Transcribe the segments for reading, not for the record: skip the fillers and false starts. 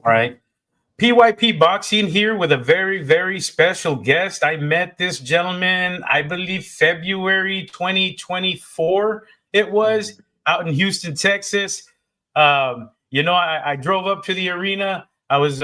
All right. PYP Boxing here with a very, very special guest. I met this gentleman, I believe February 2024, it was out in Houston, Texas. I drove up to the arena. I was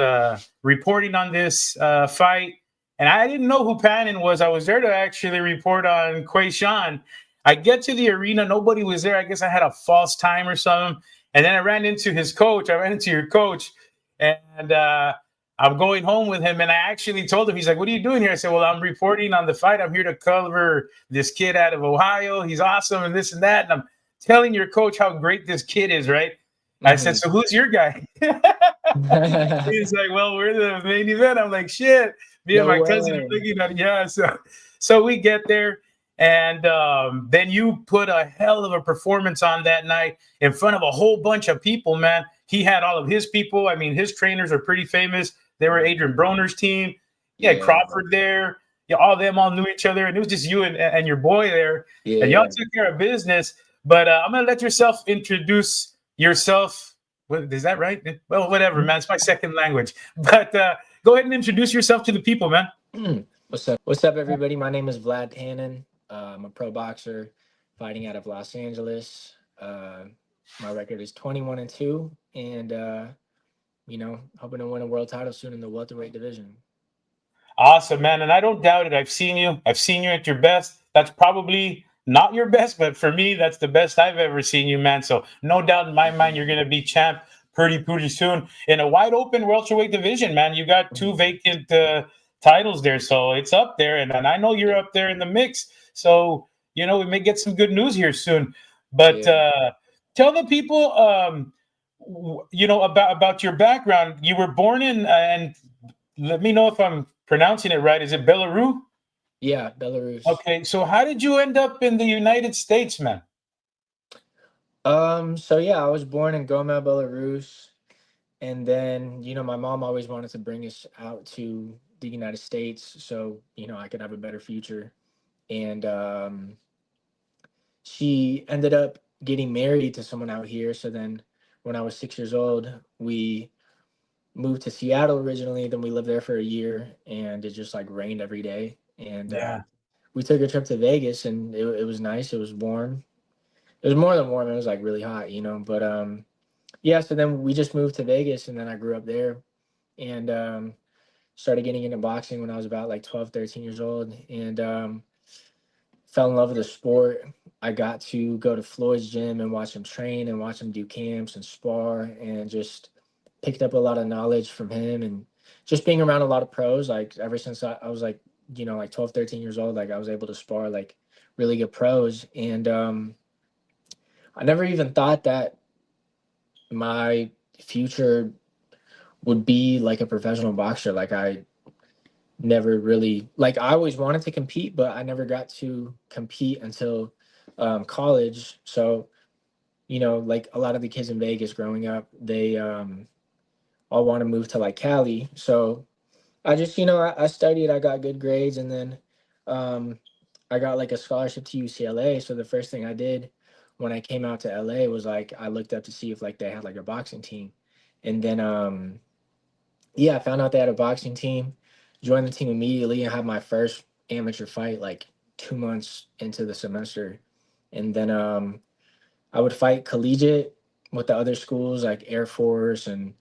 reporting on this fight, and I didn't know who Panin was. I was there to actually report on Quay Sean. I get to the arena, nobody was there. I guess I had a false time or something. And then I ran into his coach. I ran into your coach, and I'm going home with him, and I actually told him, he's like, "What are you doing here?" I said, "Well, I'm reporting on the fight. I'm here to cover this kid out of Ohio. He's awesome, and this and that." And I'm telling your coach how great this kid is, right? I said, "So who's your guy?" He's like, "Well, we're the main event." I'm like, "Shit." Me and No my cousin are way. looking at it. Yeah. So we get there, and then you put a hell of a performance on that night in front of a whole bunch of people, man. He had all of his people. I mean, his trainers are pretty famous. They were Adrian Broner's team. He had Yeah. Crawford there. Yeah, all of them all knew each other, and it was just you and your boy there. And y'all Yeah. took care of business. But I'm gonna let yourself introduce yourself. Is that right? Well, whatever, man. It's my second language. But go ahead and introduce yourself to the people, man. What's up? What's up, everybody? My name is Vlad Panin. I'm a pro boxer fighting out of Los Angeles. My record is 21-2, and hoping to win a world title soon in the welterweight division. Awesome, man. And I don't doubt it. I've seen you. I've seen you at your best. That's probably not your best, but for me, that's the best I've ever seen you, man. So no doubt in my mind, you're going to be champ pretty soon in a wide open welterweight division, man. You got two vacant titles there, so it's up there, and I know you're up there in the mix. So we may get some good news here soon. But Yeah. tell the people, about your background. You were born in and let me know if I'm pronouncing it right. Is it Belarus? Yeah, Belarus. Okay, so how did you end up in the United States, man? So yeah, I was born in Goma, Belarus, and then my mom always wanted to bring us out to the United States so I could have a better future, and she ended up getting married to someone out here. So then, when I was 6 years old, we moved to Seattle originally. Then we lived there for a year, and it just like rained every day. And Yeah, we took a trip to Vegas, and it was nice. It was warm. It was more than warm. It was like really hot, But yeah. So then we just moved to Vegas, and then I grew up there, and started getting into boxing when I was about like 12, 13 years old, and fell in love with the sport. I got to go to Floyd's gym and watch him train and watch him do camps and spar, and just picked up a lot of knowledge from him, and just being around a lot of pros. Like ever since I was like, like 12, 13 years old, like I was able to spar like really good pros. And I never even thought that my future would be like a professional boxer. Like I never really, like I always wanted to compete, but I never got to compete until college. So like a lot of the kids in Vegas growing up, they all want to move to like Cali. So I just I studied, I got good grades, and then um I got like a scholarship to UCLA. So the first thing I did when I came out to LA was like I looked up to see if like they had like a boxing team. And then yeah, I found out they had a boxing team, joined the team immediately, and had my first amateur fight like 2 months into the semester. And then I would fight collegiate with the other schools like Air Force and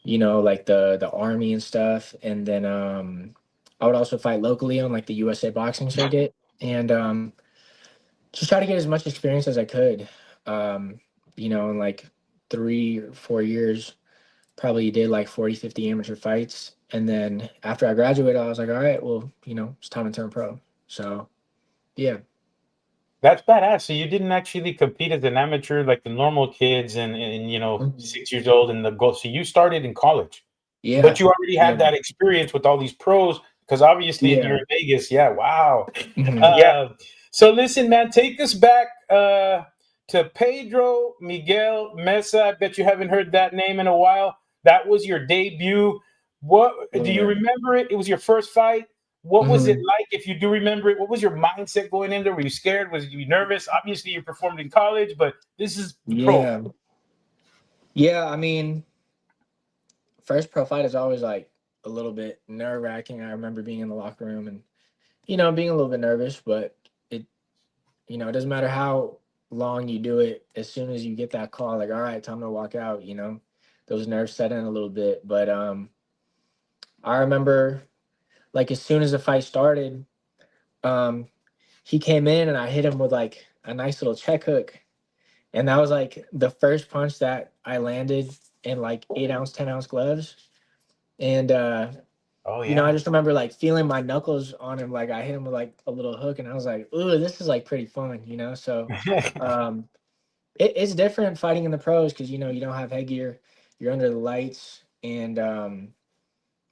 like the Army and stuff. And then I would also fight locally on like the USA boxing circuit, and just try to get as much experience as I could. Um, in like 3 or 4 years, probably did like 40, 50 amateur fights. And then after I graduated, I was like, all right, well, it's time to turn pro. So yeah. that's badass. So you didn't actually compete as an amateur like the normal kids, and Mhm. 6 years old and the goal. So you started in college, but Yeah. you already had Yeah. that experience with all these pros because obviously you're Yeah. in Vegas. Yeah, wow. Mhm. Yeah. So listen, man, take us back to Pedro Miguel Mesa. I bet you haven't heard that name in a while. That was your debut. What do you Yeah. remember it? It was your first fight. What was it Mhm. like if you do remember it? What was your mindset going in there? Were you scared? Was you nervous? Obviously, you performed in college, but this is pro. Yeah. Yeah. I mean, first pro fight is always like a little bit nerve wracking. I remember being in the locker room and, you know, being a little bit nervous, but it, you know, it doesn't matter how long you do it. As soon as you get that call, like, all right, time to walk out, you know, those nerves set in a little bit. But I remember like as soon as the fight started, um, he came in and I hit him with like a nice little check hook. And that was like the first punch that I landed in like 8 ounce, 10 ounce gloves. And Oh you know, I yeah. just remember like feeling my knuckles on him. Like I hit him with like a little hook, and I was like, "Ooh, this is like pretty fun," you know. So um, it's different fighting in the pros because you know you don't have headgear, you're under the lights, and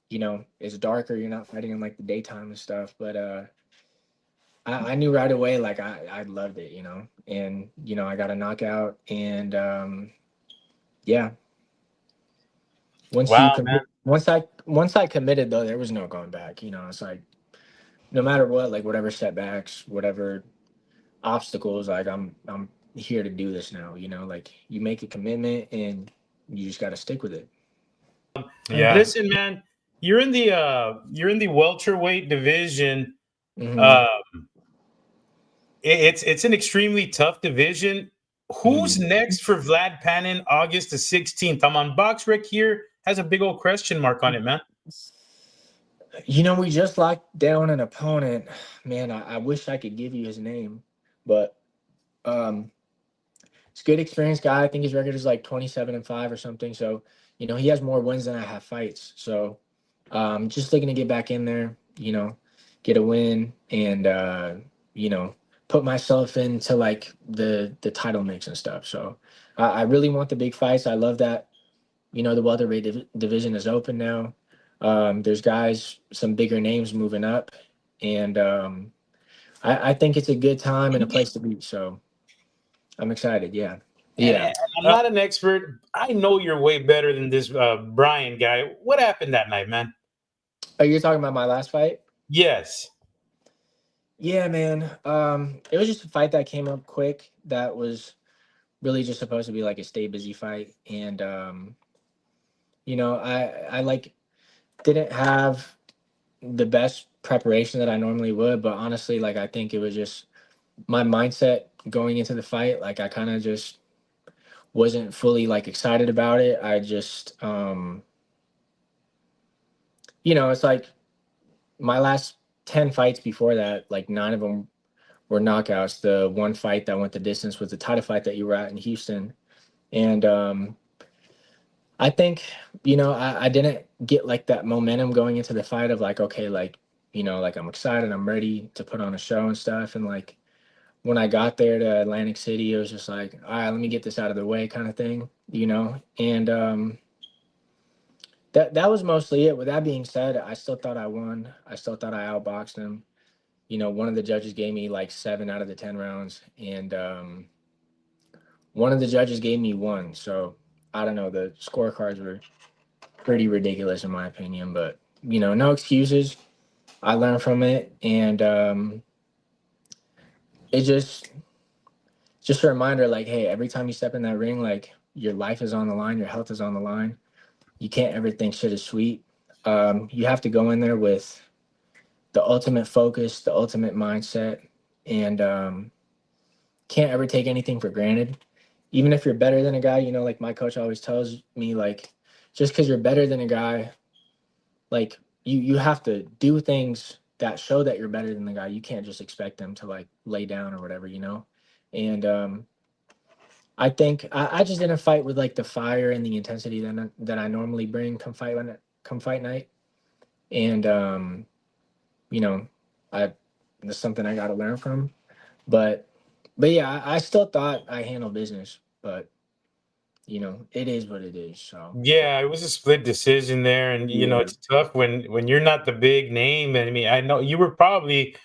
you know it's darker. You're not fighting in like the daytime and stuff. But I knew right away like I loved it, you know, and you know I got a knockout, and yeah, Wow, man. once I committed though, there was no going back. You know, it's like no matter what, like whatever setbacks, whatever obstacles, like I'm here to do this now, you know, like you make a commitment and you just got to stick with it. Yeah. Listen, man, you're in the welterweight division. Hmm. Uh, it's an extremely tough division. Who's Hmm. next for Vlad Panin August the 16th? I'm on BoxRec here. Has a big old question mark on it, man. You know, we just locked down an opponent. Man, I wish I could give you his name, but um, it's a good experienced guy. I think his record is like 27-5 or something. So, you know, he has more wins than I have fights. So, just looking to get back in there, you know, get a win and you know, put myself into like the title mix and stuff. So, I really want the big fights. I love that. You know, the welterweight division is open now. There's guys, some bigger names moving up, and I think it's a good time and a place to be. So I'm excited. Yeah, yeah. And I'm not an expert. I know you're way better than this Brian guy. What happened that night, man? Oh, you're talking about my last fight? Yes. Yeah, man. It was just a fight that came up quick. That was really just supposed to be like a stay busy fight, and you know, I like didn't have the best preparation that I normally would, but honestly, like I think it was just my mindset going into the fight. Like I kind of just wasn't fully like excited about it. I just, you know, it's like my last 10 fights before that, like 9 of them were knockouts. The one fight that went the distance was the title fight that you were at in Houston. And I think, you know, I didn't get like that momentum going into the fight of like, okay, like, you know, like I'm excited, I'm ready to put on a show and stuff. And like when I got there to Atlantic City, it was just like, all right, let me get this out of the way kind of thing, you know? And that was mostly it. With that being said, I still thought I won. I still thought I outboxed him. You know, one of the judges gave me like 7 out of the 10 rounds, and one of the judges gave me one. So I don't know. The scorecards were pretty ridiculous in my opinion, but you know, no excuses. I learned from it, and it just a reminder, like, hey, every time you step in that ring, like your life is on the line, your health is on the line. You can't ever think shit is sweet. You have to go in there with the ultimate focus, the ultimate mindset, and can't ever take anything for granted. Even if you're better than a guy, you know, like my coach always tells me, like, just because you're better than a guy, like you have to do things that show that you're better than the guy. You can't just expect them to like lay down or whatever, you know. And I think I just didn't fight with like the fire and the intensity that I normally bring come fight night. And you know, I that's something I got to learn from. But yeah, I still thought I handled business, but you know, it is what it is. So Yeah, it was a split decision there, and yeah, it's tough when you're not the big name. And I mean, I know you were probably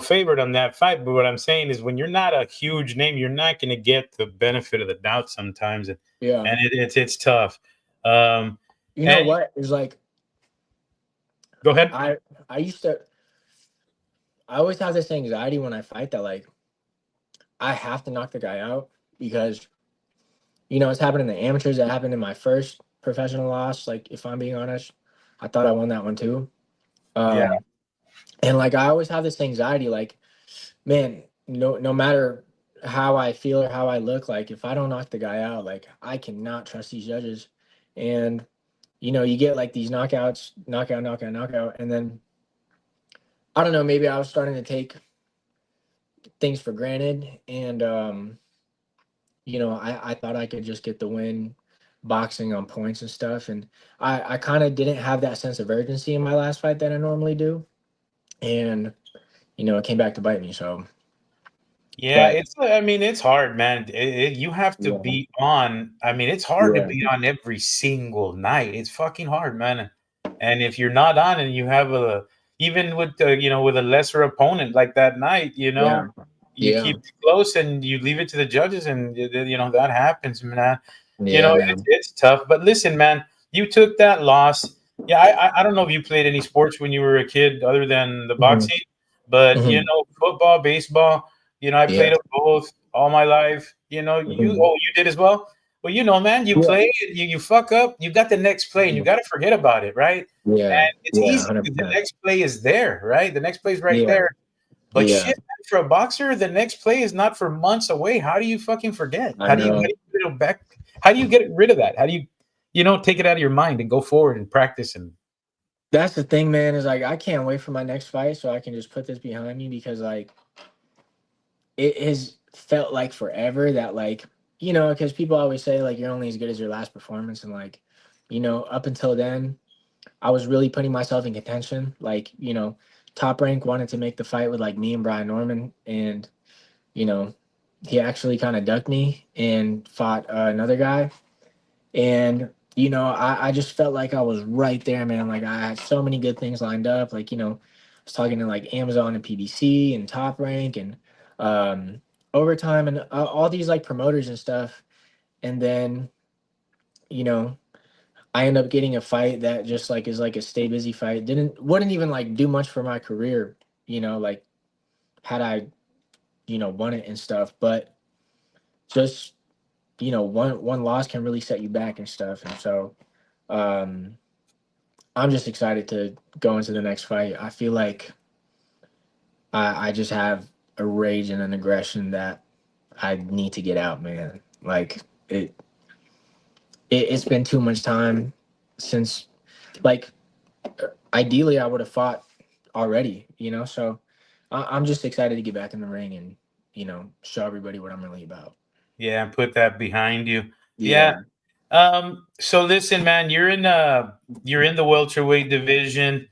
favored on that fight, but what I'm saying is when you're not a huge name, you're not going to get the benefit of the doubt sometimes, and yeah. it's tough. Um, You know and what? It's like go ahead. I I used to I always have this anxiety when I fight that like I have to knock the guy out because you know it's happened in the amateurs. It happened in my first professional loss. Like, if I'm being honest, I thought I won that one too. Yeah. And like, I always have this anxiety, like, man, no matter how I feel or how I look, like, if I don't knock the guy out, like, I cannot trust these judges. And you get like these knockouts, knockout, and then I don't know, maybe I was starting to take things for granted, and I thought I could just get the win boxing on points and stuff, and I kind of didn't have that sense of urgency in my last fight that I normally do, and it came back to bite me. So, Yeah, but it's hard, man. You have to yeah, be on. I mean, it's hard to yeah, be on every single night. It's fucking hard, man. And if you're not on and you have even with with a lesser opponent like that night, yeah, you yeah, keep it close and you leave it to the judges, and that happens, man. yeah, man. It's tough. But listen, man, you took that loss. Yeah, I don't know if you played any sports when you were a kid other than the Hmm. boxing, but Hmm. football, baseball. I Yeah. played them both all my life. Hmm. You did as well. Well, man, you Yeah, play, you fuck up, you got the next play, and you got to forget about it, right? yeah, And it's yeah, easy because the 100%. next play is there, right? The next play is right Yeah, there. But yeah, shit, man, for a boxer, the next play is not for months away. How do you fucking forget? I know. How do you get rid of that? How do you, take it out of your mind and go forward and practice and That's the thing, man, is like, I can't wait for my next fight so I can just put this behind me, because like, it has felt like forever that, like, because people always say like you're only as good as your last performance, and like, up until then, I was really putting myself in contention. Like, Top Rank wanted to make the fight with like me and Brian Norman, and you know, he actually kind of ducked me and fought another guy. And I just felt like I was right there, man. Like, I had so many good things lined up. Like, I was talking to like Amazon and PBC and Top Rank and um, Overtime and all these like promoters and stuff. And then, you know, I end up getting a fight that just like is like a stay busy fight. Wouldn't even like do much for my career, like had I, won it and stuff. But just, one loss can really set you back and stuff. And so, um, I'm just excited to go into the next fight. I feel like I just have a rage and an aggression that I need to get out, man. Like, it's been too much time since, like, ideally I would have fought already, So I'm just excited to get back in the ring and show everybody what I'm really about. and put that behind you? Yeah. Yeah. So listen, man, you're in the welterweight division.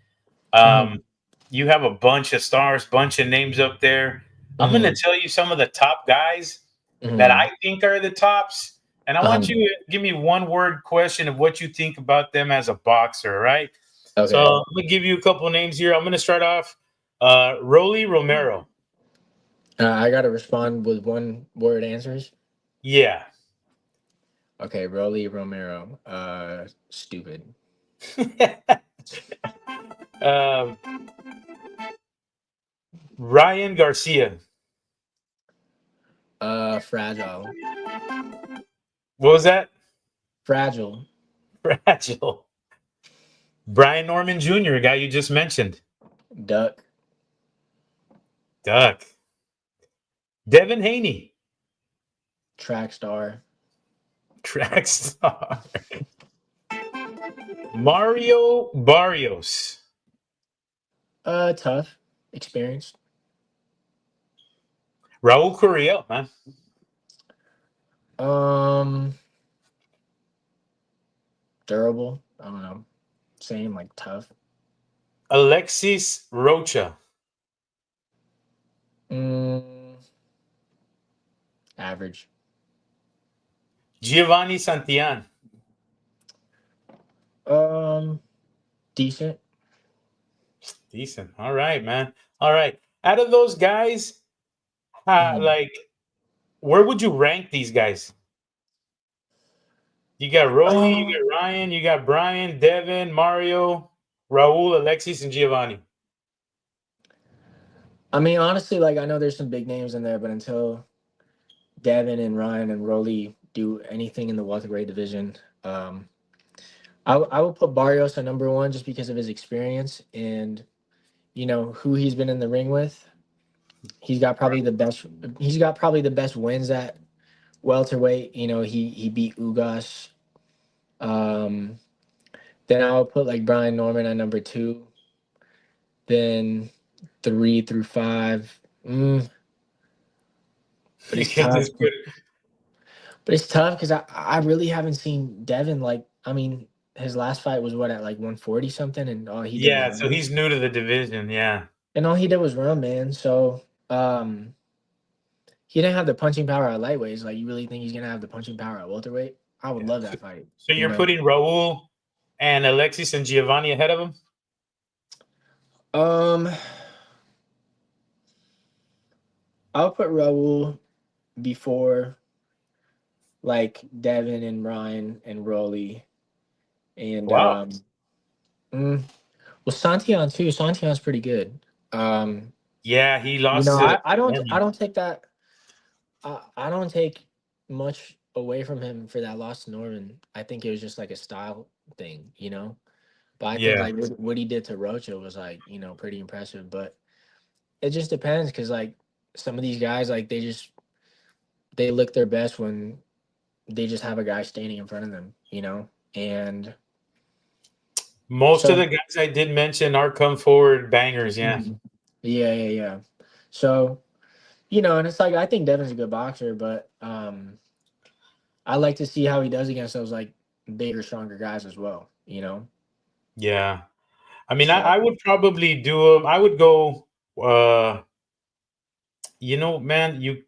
Hmm. Um, you have a bunch of stars, bunch of names up there. I'm going to Hmm. tell you some of the top guys that Hmm. I think are the tops, and I want you to give me one word question of what you think about them as a boxer, right? So Okay. I'm going to give you a couple names here. I'm going to start off Rolly Romero. I got to respond with one word answers. Yeah. Okay, Rolly Romero. Stupid. um, Ryan Garcia. Fragile. What was that? Fragile. Fragile. Brian Norman Jr., a guy you just mentioned. Duck. Duck. Devin Haney. Track star. Track star. Mario Barrios. Tough. Experienced. Raul Correa, man. Um, Durable. I don't know. Same, like tough. Alexis Rocha. Mm, Average. Giovanni Santillan. Um, Decent. Decent. All right, man. All right. Out of those guys, Mhm. like, where would you rank these guys? You got Rolly, you Um, got Ryan, you got Brian, Devin, Mario, Raul, Alexis, and Giovanni. I mean, honestly, like, I know there's some big names in there, but until Devin and Ryan and Rolly do anything in the welterweight division, um, I would put Barrios at number one just because of his experience and who he's been in the ring with. He's got probably the best. He's got probably the best wins at welterweight. He beat Ugas. Um, then I would put like Brian Norman at number two. Then 3 through 5. But You it's can tough. just put But it's tough because I really haven't seen Devin. Like, I mean, his last fight was what, at like 140 something, and all he did was yeah, so run. he's new to the division, yeah. And all he did was run, man. So um, he didn't have the punching power at lightweights. Like, you really think he's gonna have the punching power at welterweight? I would Yeah. love that fight. So You you're know. putting Raul and Alexis and Giovanni ahead of him? Um, I'll put Raul before like Devin and Ryan and Rolly and Wow. mm, well, Santion too. Santion's pretty good. Um, Yeah, he lost to I Norman. don't take that. I don't take much away from him for that loss to Norman. I think it was just like a style thing. But I think Yeah. like what he did to Rocha was like pretty impressive. But it just depends because like some of these guys like they look their best when they just have a guy standing in front of them. And Most of so the guys I did mention are come forward bangers, yeah. yeah. So and it's like I think Devin's a good boxer, but I like to see how he does against those like bigger, stronger guys as well. Yeah. I mean, So I would probably do him. I would go man, you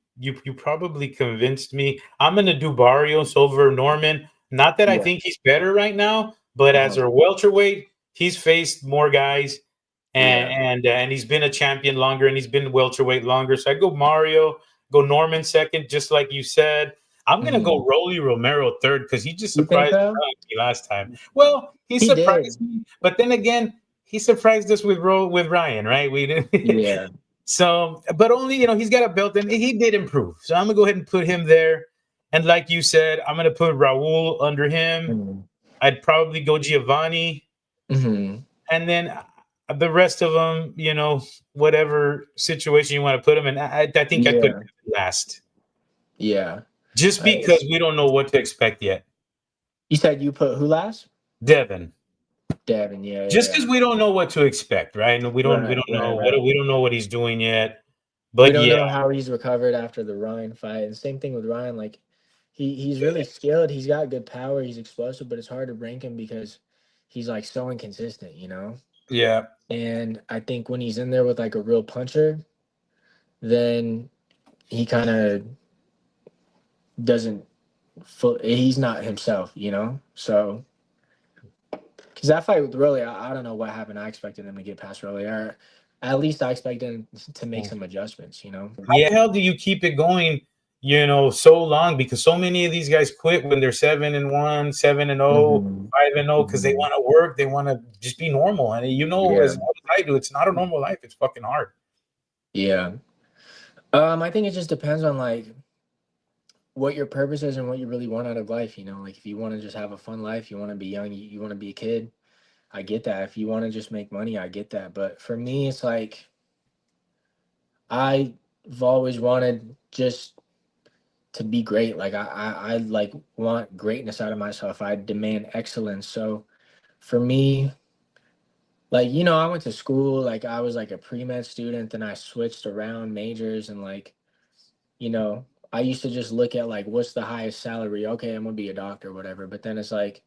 probably convinced me. I'm gonna do Barrios over Norman. Not that I yeah, think he's better right now, but as uh-huh. a welterweight, he's faced more guys, and Yeah, and he's been a champion longer, and he's been welterweight longer. So I go Mario, go Norman second, just like you said. I'm gonna hmm go Rolly Romero third because he just You think surprised so? me last time. Well, he He did. surprised me, but then again, he surprised us with Ryan, right? We didn't. Yeah. So, but only, he's got a belt and he did improve. So I'm gonna go ahead and put him there. And like you said, I'm gonna put Raul under him. hmm I'd probably go Giovanni, hmm and then the rest of them, whatever situation you want to put them in. I think I'd put Yeah. last, Yeah. just Uh, because we don't know what to expect yet. you said you put who last? Devin, Devin. Yeah, yeah, just yeah. because we don't know what to expect, right? And we Right, don't right, know right. what he's doing yet. We But don't yeah, know how he's recovered after the Ryan fight. And same thing with Ryan. Like he's really skilled. He's got good power. He's explosive, but it's hard to rank him because he's like so inconsistent. yeah, And I think when he's in there with like a real puncher, then he kind of doesn't he's not himself. So because that fight with Rolly, I don't know what happened. I expected him to get past Rolly, or at least I expected him to make some adjustments. yeah. How the hell do you keep it going? So long because so many of these guys quit when they're 7-1, 7-0, hmm 5-0 because they hmm want to work, they want to just be normal. And Yeah, as well as I do, it's not a normal life. It's fucking hard. yeah. I think it just depends on like what your purpose is and what you really want out of life. Like if you want to just have a fun life, you want to be young, you want to be a kid. I get that. If you want to just make money, I get that. But for me, it's like I've always wanted just to be great. Like I like want greatness out of myself. I demand excellence. So for me, like, I went to school, like I was like a pre-med student, then I switched around majors and like, you know, I used to just look at like what's the highest salary? Okay, I'm gonna be a doctor or whatever. But then it's like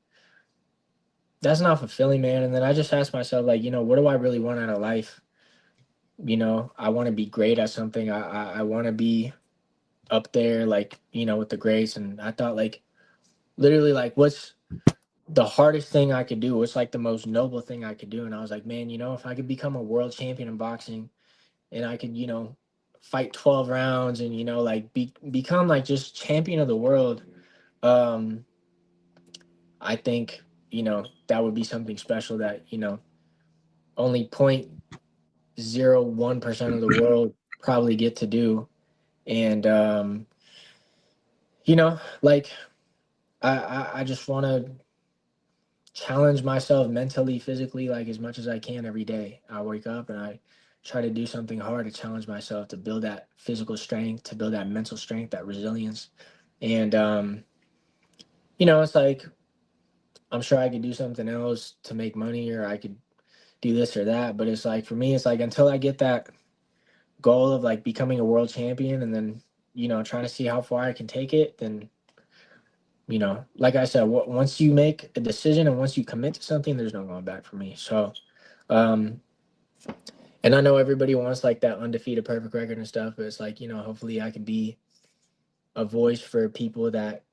that's not fulfilling, man. And then I just asked myself, like, what do I really want out of life? I want to be great at something. I want to be up there, like, with the greats. And I thought, like, literally, like, what's the hardest thing I could do? What's like the most noble thing I could do? And I was like, man, if I could become a world champion in boxing and I could, fight 12 rounds and, like become like just champion of the world, um, I think, that would be something special that, only 0.01% of the world probably get to do. And, like, I just want to challenge myself mentally, physically, like as much as I can every day. I wake up and I try to do something hard to challenge myself to build that physical strength, to build that mental strength, that resilience. And it's like I'm sure I could do something else to make money, or I could do this or that, but it's like for me, it's like until I get that goal of like becoming a world champion, and then trying to see how far I can take it, then like I said, once you make a decision and once you commit to something, there's no going back for me. So, um, and I know everybody wants like that undefeated perfect record and stuff, but it's like, hopefully I can be a voice for people that,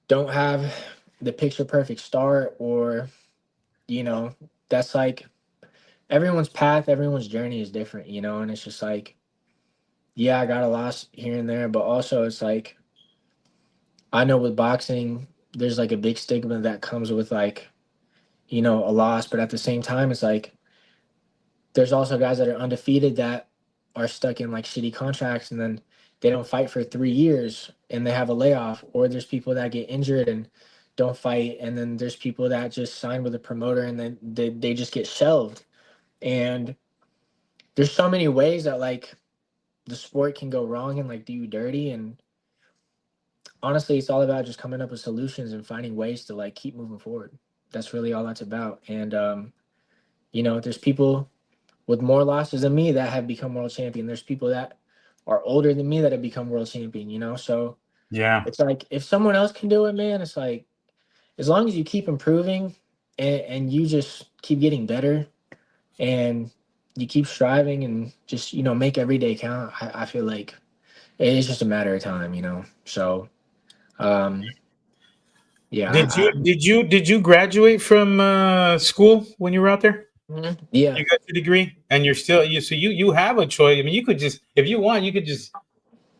don't have the picture perfect start, or, that's like everyone's path, everyone's journey is different, and it's just like, yeah, I got a loss here and there, but also it's like, I know with boxing, there's like a big stigma that comes with like, a loss, but at the same time, it's like there's also guys that are undefeated that are stuck in like shitty contracts, and then they don't fight for 3 years and they have a layoff, or there's people that get injured and don't fight, and then there's people that just sign with a promoter and then they just get shelved. And there's so many ways that like the sport can go wrong and like do you dirty. And honestly, it's all about just coming up with solutions and finding ways to like keep moving forward. That's really all that's about. And there's people with more losses than me that have become world champion. There's people that are older than me that have become world champion. So Yeah. it's like if someone else can do it, man, it's like as long as you keep improving and you just keep getting better and you keep striving and just make every day count. I feel like it's just a matter of time. So um yeah. Did you graduate from school when you were out there? Yeah. You got your degree, and you're still you have a choice. I mean, you could just, if you want, you could just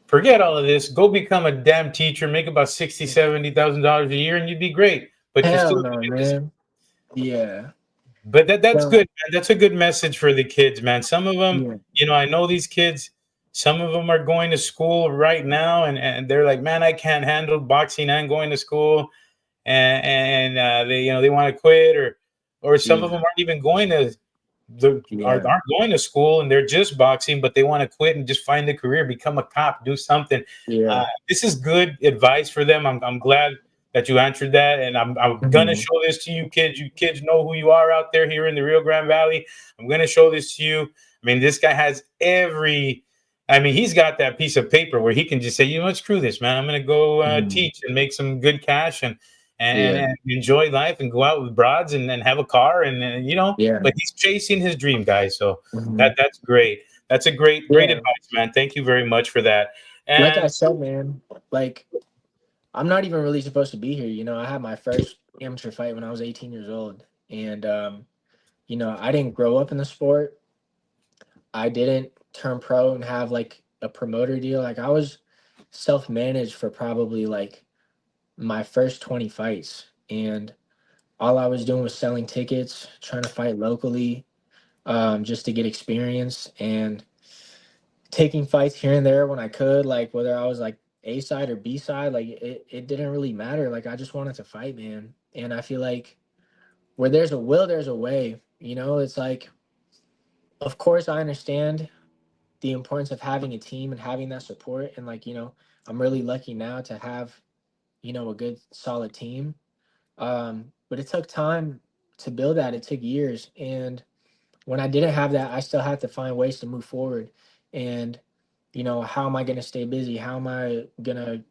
forget all of this, go become a damn teacher, make about $60,000-$70,000 a year, and you'd be great. But you Hell still, no, man. Yeah. but that's So good, man. That's a good message for the kids, man. Some of them, yeah. I know these kids. Some of them are going to school right now, and they're like, man, I can't handle boxing and going to school, and they they want to quit, or some of Yeah. them aren't even going to Yeah. aren't going to school, and they're just boxing, but they want to quit and just find a career, become a cop, do something. Yeah. This is good advice for them. I'm glad that you answered that, and I'm gonna Mhm. show this to you kids. You kids know who you are out there here in the Rio Grande Valley. I'm gonna show this to you. I mean, this guy has every. I mean, he's got that piece of paper where he can just say, screw this, man. I'm gonna go Mhm. teach and make some good cash Yeah. and enjoy life and go out with broads and have a car and. Yeah. But he's chasing his dream, guys. So Mhm. that's great. That's a great Yeah. advice, man. Thank you very much for that. Like I And said, man, like I'm not even really supposed to be here. I had my first amateur fight when I was 18 years old. And I didn't grow up in the sport. I didn't turn pro and have like a promoter deal. Like I was self-managed for probably like my first 20 fights. And all I was doing was selling tickets, trying to fight locally, just to get experience and taking fights here and there when I could, like whether I was like A side or B side, like it didn't really matter. Like I just wanted to fight, man. And I feel like where there's a will, there's a way. It's like, of course, I understand the importance of having a team and having that support. And like, I'm really lucky now to have, a good solid team. But it took time to build that. It took years. And when I didn't have that, I still had to find ways to move forward. And, how am I going to stay busy? How am I going to,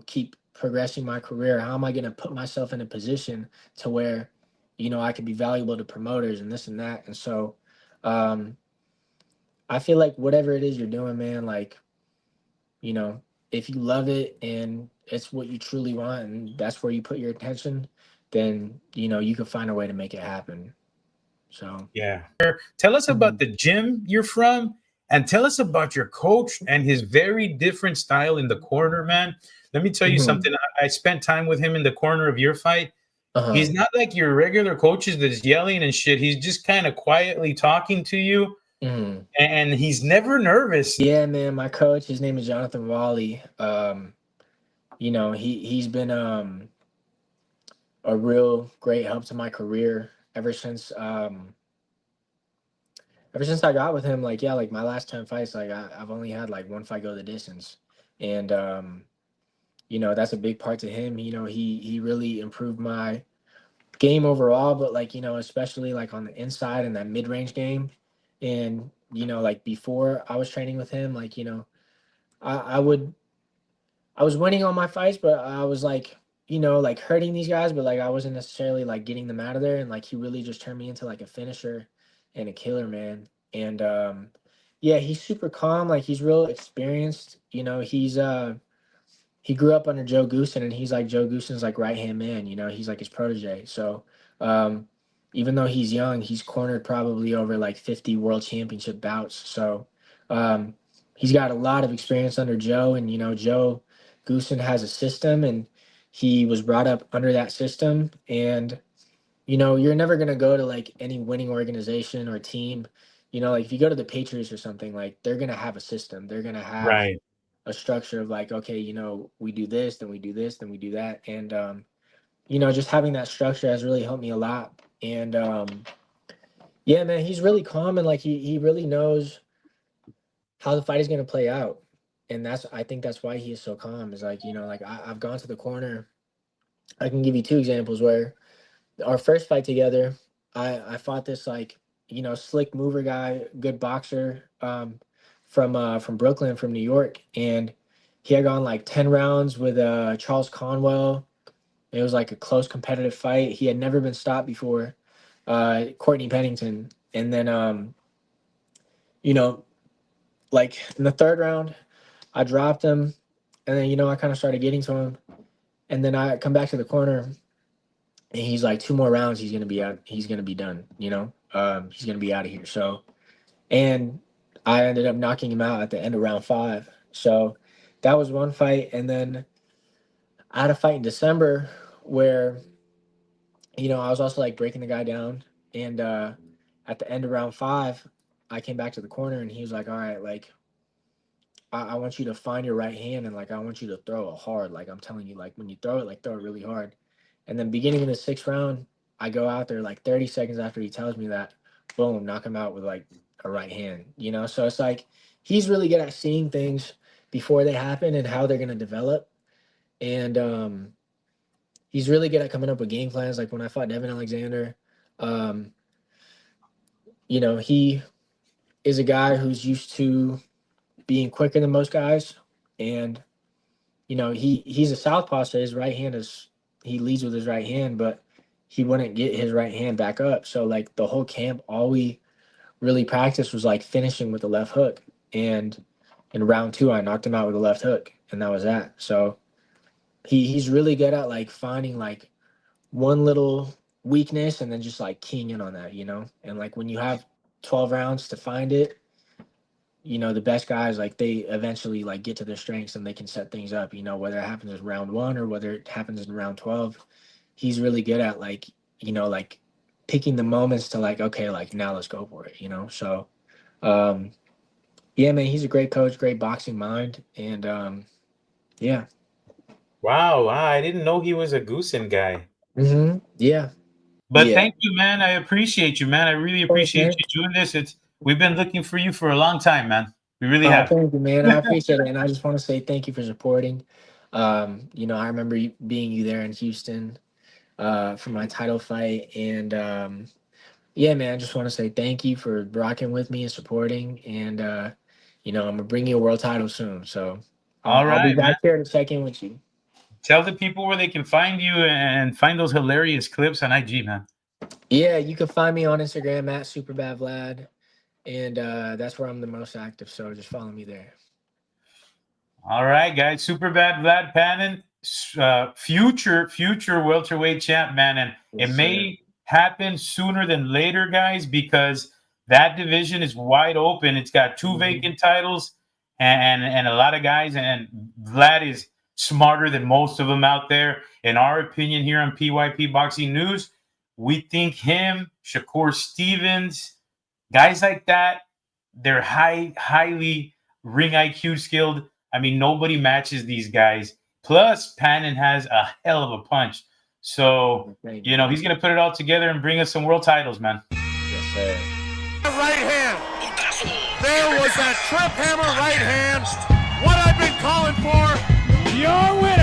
keep progressing my career? How am I going to put myself in a position to where, I could be valuable to promoters and this and that. And so, um, I feel like whatever it is you're doing, man, like, you know, if you love it and it's what you truly want and that's where you put your attention, then, you can find a way to make it happen. So, yeah, tell us about mhm. the gym you're from, and tell us about your coach and his very different style in the corner, man. Let me tell you Mhm. something. I spent time with him in the corner of your fight. Uh-huh. He's not like your regular coaches that's yelling and shit. He's just kind of quietly talking to you, Mhm. and he's never nervous. Yeah, man, my coach, his name is Jonathan Wally. He's been a real great help to my career ever since I got with him. Like, yeah, like my last 10 fights, like I've only had like one fight go the distance. And that's a big part to him. He really improved my game overall, but like, especially like on the inside and that mid-range game. And, like before I was training with him, like, I was winning all my fights, but I was like, like hurting these guys, but like I wasn't necessarily like getting them out of there. And like he really just turned me into like a finisher and a killer, man. And yeah, he's super calm, like he's real experienced. He grew up under Joe Goosen, and he's like Joe Goosen's like right hand man. He's like his protege. So um, even though he's young, he's cornered probably over like 50 world championship bouts. So um, he's got a lot of experience under Joe, and Joe Goosen has a system, and he was brought up under that system. And you're never gonna go to like any winning organization or team. Like if you go to the Patriots or something, like they're gonna have a system. They're gonna have Right. a structure of like, okay, we do this, then we do this, then we do that. And just having that structure has really helped me a lot. And yeah, man, he's really calm, and like he really knows how the fight is gonna play out. And I think that's why he is so calm. Is like, like I've gone to the corner. I can give you two examples where our first fight together, I fought this like, slick mover guy, good boxer, from Brooklyn, from New York. And he had gone like 10 rounds with Charles Conwell. It was like a close competitive fight. He had never been stopped before, Courtney Pennington. And then you know, like in the third round, I dropped him, and then I kind of started getting to him. And then I come back to the corner, and he's like, two more rounds, he's gonna be out. He's gonna be done. He's gonna be out of here. So, and I ended up knocking him out at the end of round 5. So that was one fight. And then I had a fight in December where I was also like breaking the guy down. And at the end of round 5, I came back to the corner, and he was like, "All right, like I want you to find your right hand, and like I want you to throw it hard. Like I'm telling you, like when you throw it, like throw it really hard." And then beginning of the 6th round, I go out there like 30 seconds after he tells me that, boom, knock him out with like a right hand. So it's like he's really good at seeing things before they happen and how they're gonna develop. And he's really good at coming up with game plans. Like when I fought Devin Alexander, um, he is a guy who's used to being quicker than most guys. And he's a southpaw, so his right hand he leads with his right hand, but he wouldn't get his right hand back up. So like the whole camp, all we really practiced was like finishing with the left hook. And in round 2, I knocked him out with a left hook, and that was that. So he's really good at like finding like one little weakness and then just like keying in on that. And like when you have 12 rounds to find it, the best guys, like they eventually like get to their strengths, and they can set things up, whether it happens in round 1 or whether it happens in round 12. He's really good at like, like picking the moments to like, okay, like now let's go for it. So um yeah, man, he's a great coach, great boxing mind. And yeah. Wow, I didn't know he was a Goosen guy. Yeah. But Yeah. thank you, man. I appreciate you, man. I really Of course, appreciate man. you doing this. We've been looking for you for a long time, man. We really have. Thank you, man. I appreciate it. And I just want to say thank you for supporting. I remember being you there in Houston for my title fight. And yeah, man, I just want to say thank you for rocking with me and supporting. And I'm gonna bring you a world title soon. So All I'll be right, man. back here to check in with you. Tell the people where they can find you and find those hilarious clips on IG, man. Yeah, you can find me on Instagram at SuperBadVlad, and that's where I'm the most active. So just follow me there. All right, guys. Super Bad Vlad Panin, future welterweight champ, man. And it Yes, sir. may happen sooner than later, guys, because that division is wide open. It's got 2 vacant titles and a lot of guys. And Vlad is smarter than most of them out there. In our opinion, here on PYP Boxing News, we think him, Shakur Stevens, guys like that, they're highly ring IQ skilled. I mean, nobody matches these guys. Plus, Panin has a hell of a punch. So, Thank you know, he's going to put it all together and bring us some world titles, man. Yes, sir. Right hand. There was that trip hammer right hand. What I've been calling for. Your winner.